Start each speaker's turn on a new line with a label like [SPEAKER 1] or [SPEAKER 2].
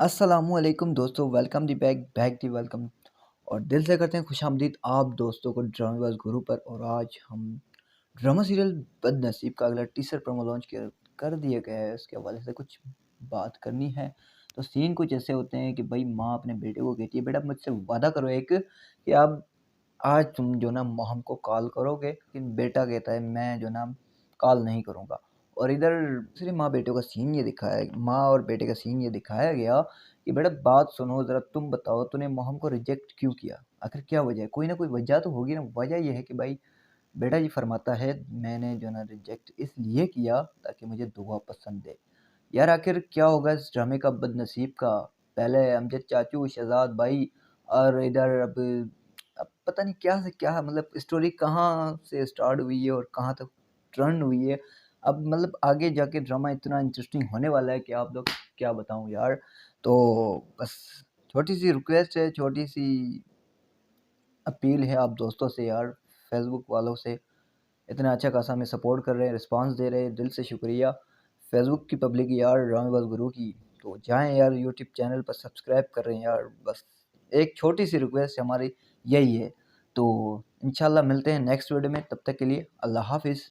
[SPEAKER 1] अस्सलामुअलैकुम दोस्तों, welcome the back the welcome और दिल से करते हैं खुशामदीद आप दोस्तों को ड्रामेबाज गुरु पर। और आज हम ड्रामा सीरियल बदनसीब का अगला टीसर प्रोमो लॉन्च कर दिया गया है। उसके हवाले से कुछ बात करनी है। तो सीन कुछ ऐसे होते हैं कि भाई माँ अपने बेटे को कहती है, बेटा मुझसे वादा करो एक कि आप आज तुम जो ना हमको कॉल करोगे। लेकिन बेटा कहता है मैं जो ना कॉल नहीं करूँगा। और इधर सिर्फ माँ बेटे का सीन ये दिखाया, माँ और बेटे का सीन ये दिखाया गया कि बेटा बात सुनो ज़रा, तुम बताओ तूने मोहम को रिजेक्ट क्यों किया? आखिर क्या वजह है? कोई ना कोई वजह तो होगी ना। वजह ये है कि भाई बेटा जी फरमाता है मैंने जो ना रिजेक्ट इसलिए किया ताकि मुझे दुआ पसंद है। यार आखिर क्या होगा इस ड्रामे का बदनसीब का? पहले अमजद चाचू, शहजाद भाई और इधर अब पता नहीं क्या से क्या, मतलब स्टोरी कहाँ से स्टार्ट हुई है और कहाँ तक टर्न हुई है। अब मतलब आगे जाके ड्रामा इतना इंटरेस्टिंग होने वाला है कि आप लोग क्या बताऊँ यार। तो बस छोटी सी रिक्वेस्ट है, छोटी सी अपील है आप दोस्तों से यार, फेसबुक वालों से। इतना अच्छा खासा हमें सपोर्ट कर रहे हैं, रिस्पांस दे रहे हैं, दिल से शुक्रिया। फेसबुक की पब्लिक यार, ड्रामेबाज गुरु की तो जाएं यार, यूट्यूब चैनल पर सब्सक्राइब कर रहे हैं यार। बस एक छोटी सी रिक्वेस्ट हमारी यही है। तो इंशाल्लाह मिलते हैं नेक्स्ट वीडियो में, तब तक के लिए अल्लाह हाफिज़।